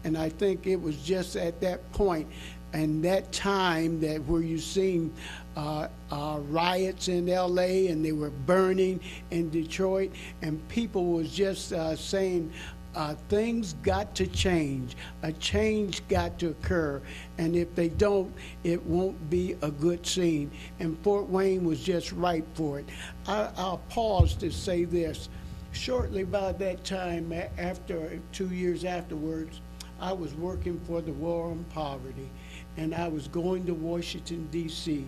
And I think it was just at that point and that time that where you seen riots in LA and they were burning in Detroit, and people was just saying things got to change. A change got to occur, and if they don't, it won't be a good scene. And Fort Wayne was just ripe for it. I'll pause to say this. Shortly by that time, after 2 years afterwards, I was working for the War on Poverty, and I was going to Washington, D.C.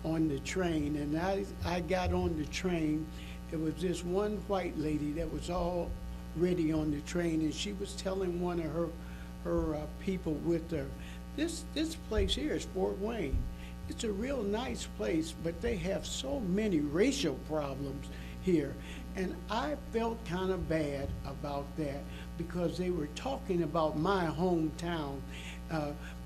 on the train, and I got on the train. It was this one white lady that was already on the train, and she was telling one of her people with her, this place here is Fort Wayne. It's a real nice place, but they have so many racial problems here. And I felt kind of bad about that because they were talking about my hometown,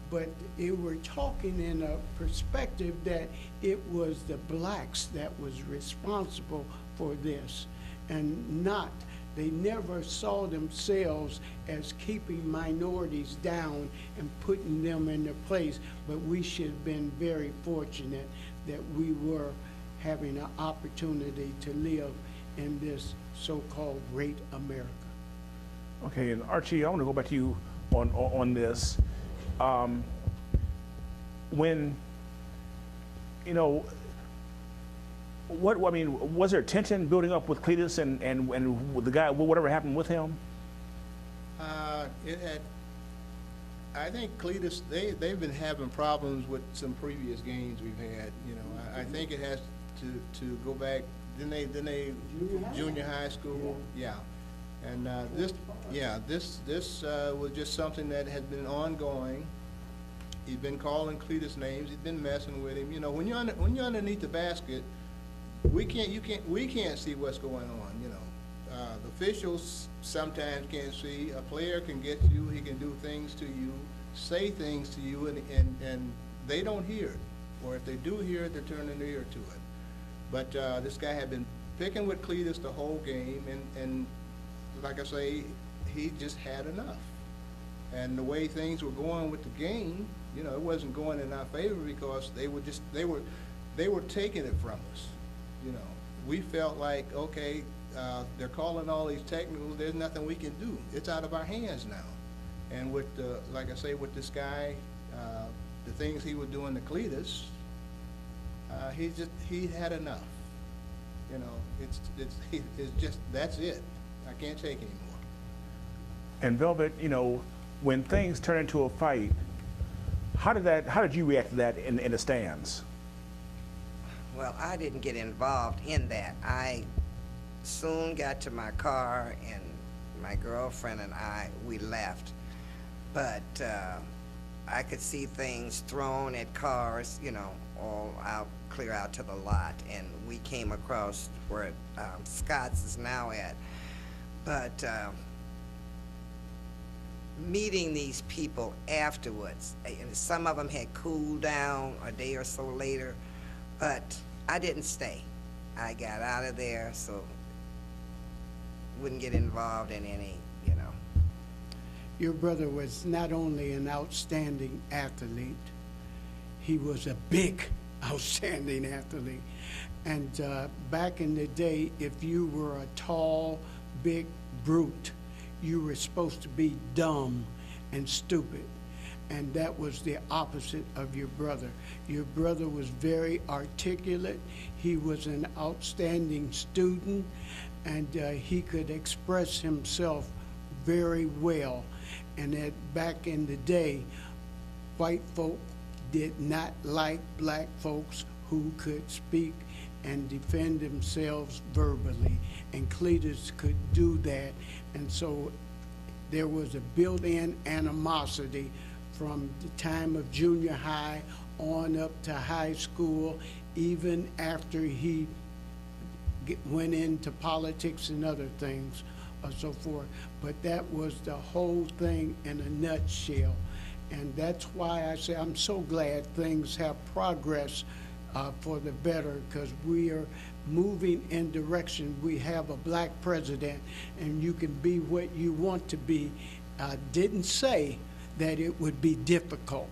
but they were talking in a perspective that it was the blacks that was responsible for this, and not, they never saw themselves as keeping minorities down and putting them in their place. But we should have been very fortunate that we were having an opportunity to live in this so-called great America. Okay, and Archie, I want to go back to you on this. When, you know, I mean, was there tension building up with Cletus and the guy, whatever happened with him? It had, I think Cletus, they've been having problems with some previous games we've had. You know, I think it has to go back. Didn't they junior high school? Yeah. And this was just something that had been ongoing. He'd been calling Cletus names. He'd been messing with him. You know, when you're underneath the basket, we can't see what's going on. You know, the officials sometimes can't see. A player can get you. He can do things to you, say things to you, and they don't hear it. Or if they do hear it, they're turning their ear to it. But this guy had been picking with Cletus the whole game, and like I say, he just had enough. And the way things were going with the game, you know, it wasn't going in our favor because they were taking it from us. You know, we felt like, okay, they're calling all these technicals. There's nothing we can do. It's out of our hands now. And with like I say, with this guy, the things he was doing to Cletus, he had enough. You know, it's just, that's it. I can't take anymore. And Velvet, you know, when things turn into a fight, how did you react to that in the stands? Well, I didn't get involved in that. I soon got to my car, and my girlfriend and we left. But I could see things thrown at cars, you know, all out, clear out to the lot, and we came across where Scott's is now at. But meeting these people afterwards, and some of them had cooled down a day or so later, but I didn't stay. I got out of there, so wouldn't get involved in any, you know. Your brother was not only an outstanding athlete, he was a big, outstanding athlete. And back in the day, if you were a tall, big brute, you were supposed to be dumb and stupid. And that was the opposite of your brother. Your brother was very articulate. He was an outstanding student, and he could express himself very well. And that back in the day, white folk did not like black folks who could speak and defend themselves verbally, and Cletus could do that. And so there was a built-in animosity from the time of junior high on up to high school, even after he went into politics and other things or so forth. But that was the whole thing in a nutshell. And that's why I say I'm so glad things have progressed for the better, because we are moving in direction. We have a black president, and you can be what you want to be I didn't say that it would be difficult,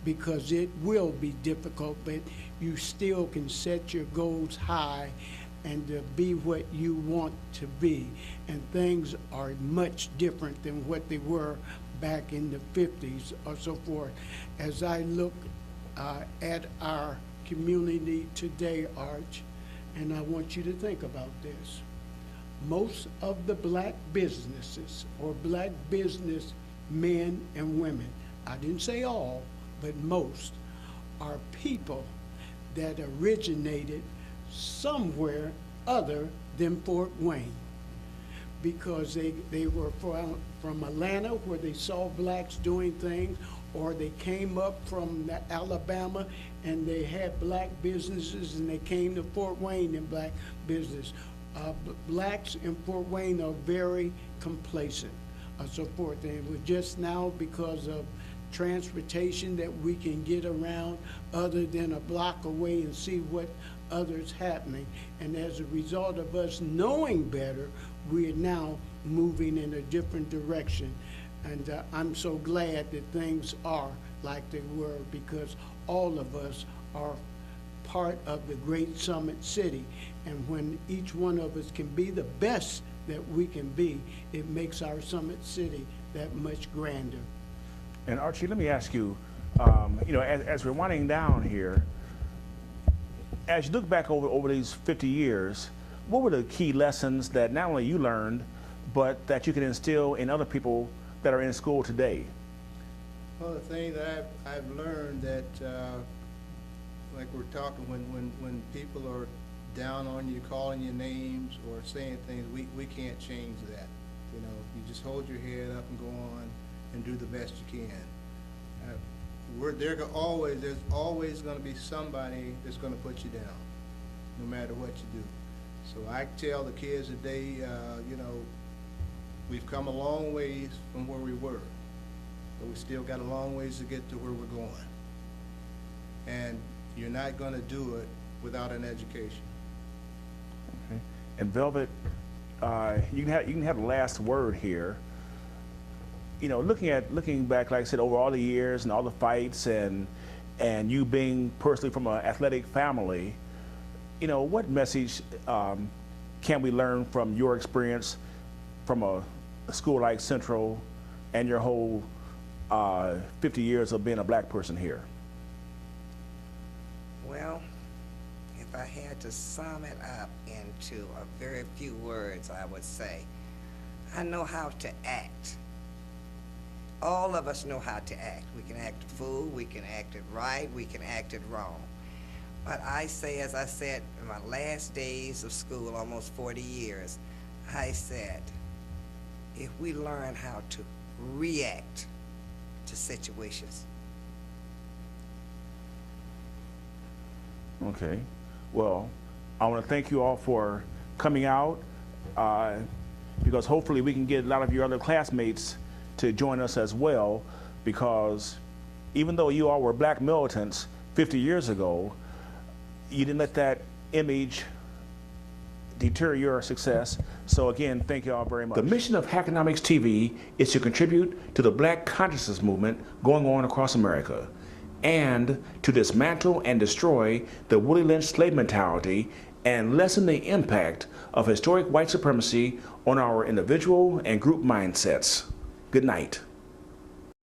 because it will be difficult, but you still can set your goals high and to be what you want to be. And things are much different than what they were back in the 50s or so forth. As I look at our community today, Arch, and I want you to think about this. Most of the black businesses or black business men and women, I didn't say all, but most, are people that originated somewhere other than Fort Wayne, because they were from Atlanta, where they saw blacks doing things, or they came up from Alabama and they had black businesses and they came to Fort Wayne in black business. Blacks in Fort Wayne are very complacent, so forth. And it was just now, because of transportation, that we can get around other than a block away and see what others happening. And as a result of us knowing better, we are now moving in a different direction. And I'm so glad that things are like they were, because all of us are part of the great Summit City. And when each one of us can be the best that we can be, it makes our Summit City that much grander. And Archie, let me ask you, you know, as we're winding down here, as you look back over these 50 years, what were the key lessons that not only you learned, but that you can instill in other people that are in school today? Well, the thing that I've learned that, like we're talking, when people are down on you, calling your names or saying things, we can't change that. You know, you just hold your head up and go on and do the best you can. There's always going to be somebody that's going to put you down, no matter what you do. So I tell the kids today, you know, we've come a long ways from where we were, but we still got a long ways to get to where we're going. And you're not going to do it without an education. Okay. And Velvet, you can have the last word here. You know, looking back, like I said, over all the years and all the fights, and you being personally from an athletic family, you know, what message can we learn from your experience from a school like Central and your whole 50 years of being a black person here? Well, if I had to sum it up into a very few words, I would say, I know how to act. All of us know how to act. We can act a fool, we can act it right, we can act it wrong. But I say, as I said in my last days of school, almost 40 years, I said, if we learn how to react to situations. Okay. Well, I want to thank you all for coming out, because hopefully we can get a lot of your other classmates to join us as well, because even though you all were black militants 50 years ago, you didn't let that image deter your success. So again, thank you all very much. The mission of HackonomicsTV is to contribute to the black consciousness movement going on across America, and to dismantle and destroy the Willie Lynch slave mentality and lessen the impact of historic white supremacy on our individual and group mindsets. Good night.